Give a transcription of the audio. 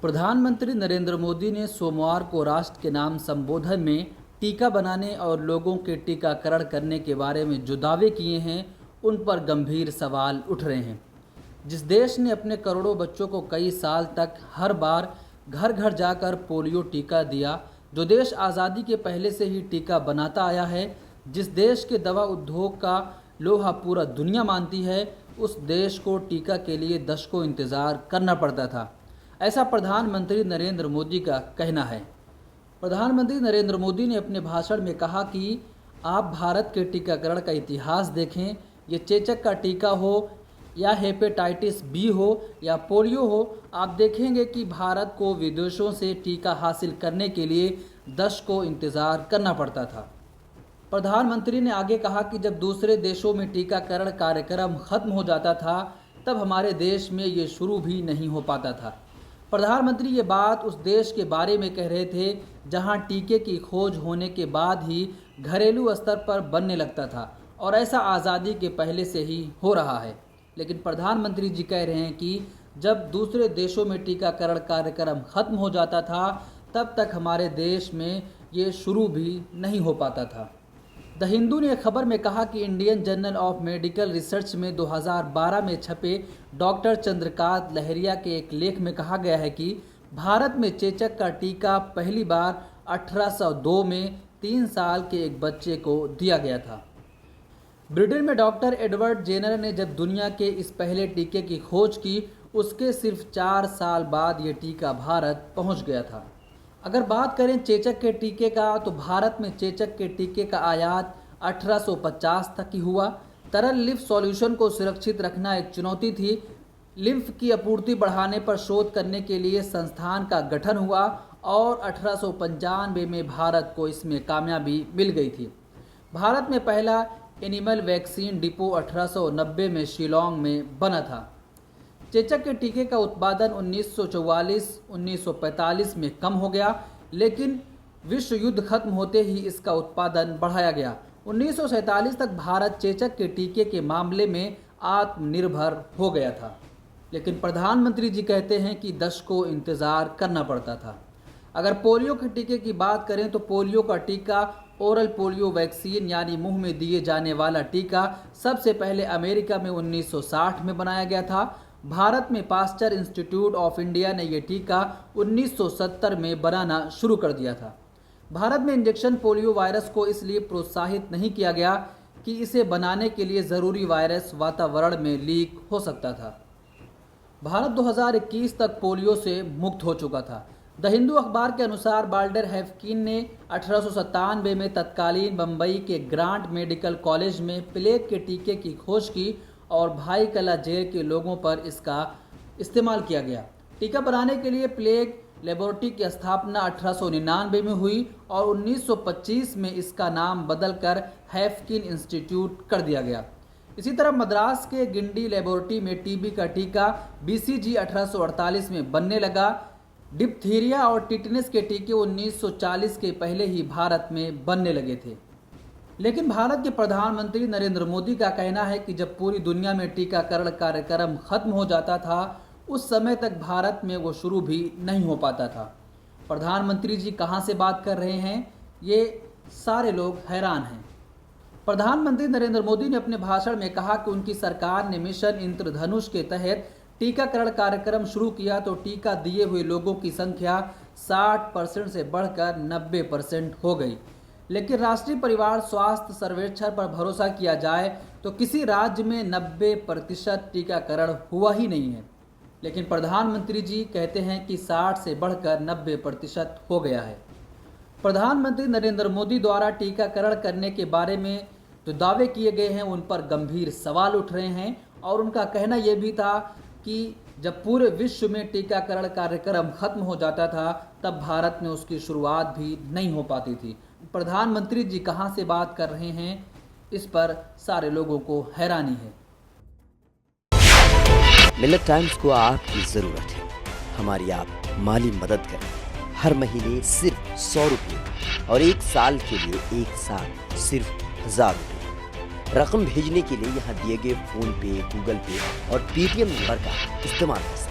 प्रधानमंत्री नरेंद्र मोदी ने सोमवार को राष्ट्र के नाम संबोधन में टीका बनाने और लोगों के टीकाकरण करने के बारे में जो दावे किए हैं उन पर गंभीर सवाल उठ रहे हैं। जिस देश ने अपने करोड़ों बच्चों को कई साल तक हर बार घर घर जाकर पोलियो टीका दिया, जो देश आज़ादी के पहले से ही टीका बनाता आया है, जिस देश के दवा उद्योग का लोहा पूरा दुनिया मानती है, उस देश को टीका के लिए दशकों इंतज़ार करना पड़ता था। ऐसा प्रधानमंत्री नरेंद्र मोदी का कहना है। प्रधानमंत्री नरेंद्र मोदी ने अपने भाषण में कहा कि आप भारत के टीकाकरण का इतिहास देखें, ये चेचक का टीका हो या हेपेटाइटिस बी हो या पोलियो हो, आप देखेंगे कि भारत को विदेशों से टीका हासिल करने के लिए दशकों इंतज़ार करना पड़ता था। प्रधानमंत्री ने आगे कहा कि जब दूसरे देशों में टीकाकरण कार्यक्रम खत्म हो जाता था, तब हमारे देश में ये शुरू भी नहीं हो पाता था। प्रधानमंत्री ये बात उस देश के बारे में कह रहे थे जहां टीके की खोज होने के बाद ही घरेलू स्तर पर बनने लगता था, और ऐसा आज़ादी के पहले से ही हो रहा है। लेकिन प्रधानमंत्री जी कह रहे हैं कि जब दूसरे देशों में टीकाकरण कार्यक्रम खत्म हो जाता था, तब तक हमारे देश में ये शुरू भी नहीं हो पाता था। द हिंदू ने खबर में कहा कि Indian journal of medical research में 2012 में छपे डॉक्टर चंद्रकांत लहरिया के एक लेख में कहा गया है कि भारत में चेचक का टीका पहली बार 1802 में 3 साल के एक बच्चे को दिया गया था। ब्रिटेन में डॉक्टर एडवर्ड जेनर ने जब दुनिया के इस पहले टीके की खोज की, उसके सिर्फ 4 साल बाद ये टीका भारत पहुंच गया था। अगर बात करें चेचक के टीके का, तो भारत में चेचक के टीके का आयात 1850 तक ही हुआ। तरल लिम्फ सॉल्यूशन को सुरक्षित रखना एक चुनौती थी। लिम्फ की आपूर्ति बढ़ाने पर शोध करने के लिए संस्थान का गठन हुआ और 1895 में भारत को इसमें कामयाबी मिल गई थी। भारत में पहला एनिमल वैक्सीन डिपो 1890 में शिलोंग में बना था। चेचक के टीके का उत्पादन 1944-1945 में कम हो गया, लेकिन विश्व युद्ध खत्म होते ही इसका उत्पादन बढ़ाया गया। 1947 तक भारत चेचक के टीके के मामले में आत्मनिर्भर हो गया था। लेकिन प्रधानमंत्री जी कहते हैं कि दशकों इंतज़ार करना पड़ता था। अगर पोलियो के टीके की बात करें, तो पोलियो का टीका ओरल पोलियो वैक्सीन यानी मुंह में दिए जाने वाला टीका सबसे पहले अमेरिका में 1960 में बनाया गया था। भारत में पास्चर इंस्टीट्यूट ऑफ इंडिया ने यह टीका 1970 में बनाना शुरू कर दिया था। भारत में इंजेक्शन पोलियो वायरस को इसलिए प्रोत्साहित नहीं किया गया कि इसे बनाने के लिए ज़रूरी वायरस वातावरण में लीक हो सकता था। भारत 2021 तक पोलियो से मुक्त हो चुका था। द हिंदू अखबार के अनुसार बाल्डर हैफकिन ने 1897 में तत्कालीन बम्बई के ग्रांट मेडिकल कॉलेज में प्लेग के टीके की खोज की और भाई कला जेल के लोगों पर इसका इस्तेमाल किया गया। टीका बनाने के लिए प्लेग लेबोरेटरी की स्थापना 1899 में हुई और 1925 में इसका नाम बदलकर हैफकिन इंस्टीट्यूट कर दिया गया। इसी तरह मद्रास के गिंडी लेबोरेटरी में टीबी का टीका BCG 1848 में बनने लगा। डिप्थीरिया और टिटनेस के टीके 1940 के पहले ही भारत में बनने लगे थे। लेकिन भारत के प्रधानमंत्री नरेंद्र मोदी का कहना है कि जब पूरी दुनिया में टीकाकरण कार्यक्रम खत्म हो जाता था, उस समय तक भारत में वो शुरू भी नहीं हो पाता था। प्रधानमंत्री जी कहां से बात कर रहे हैं, ये सारे लोग हैरान हैं। प्रधानमंत्री नरेंद्र मोदी ने अपने भाषण में कहा कि उनकी सरकार ने मिशन इंद्रधनुष के तहत टीकाकरण कार्यक्रम शुरू किया, तो टीका दिए हुए लोगों की संख्या 60% से बढ़कर 90% हो गई। लेकिन राष्ट्रीय परिवार स्वास्थ्य सर्वेक्षण पर भरोसा किया जाए तो किसी राज्य में 90% टीकाकरण हुआ ही नहीं है। लेकिन प्रधानमंत्री जी कहते हैं कि 60 से बढ़कर 90% हो गया है। प्रधानमंत्री नरेंद्र मोदी द्वारा टीकाकरण करने के बारे में जो दावे किए गए हैं उन पर गंभीर सवाल उठ रहे हैं, और उनका कहना यह भी था कि जब पूरे विश्व में टीकाकरण कार्यक्रम खत्म हो जाता था, तब भारत में उसकी शुरुआत भी नहीं हो पाती थी। प्रधानमंत्री जी कहां से बात कर रहे हैं, इस पर सारे लोगों को हैरानी है। मिलत टाइम्स को आपकी जरूरत है, हमारी आप माली मदद करें। हर महीने सिर्फ 100 रुपये और 1 साल के लिए एक साथ सिर्फ 1000 रुपये। रकम भेजने के लिए यहाँ दिए गए फोन पे, गूगल पे और पेटीएम नंबर का इस्तेमाल कर सकते हैं।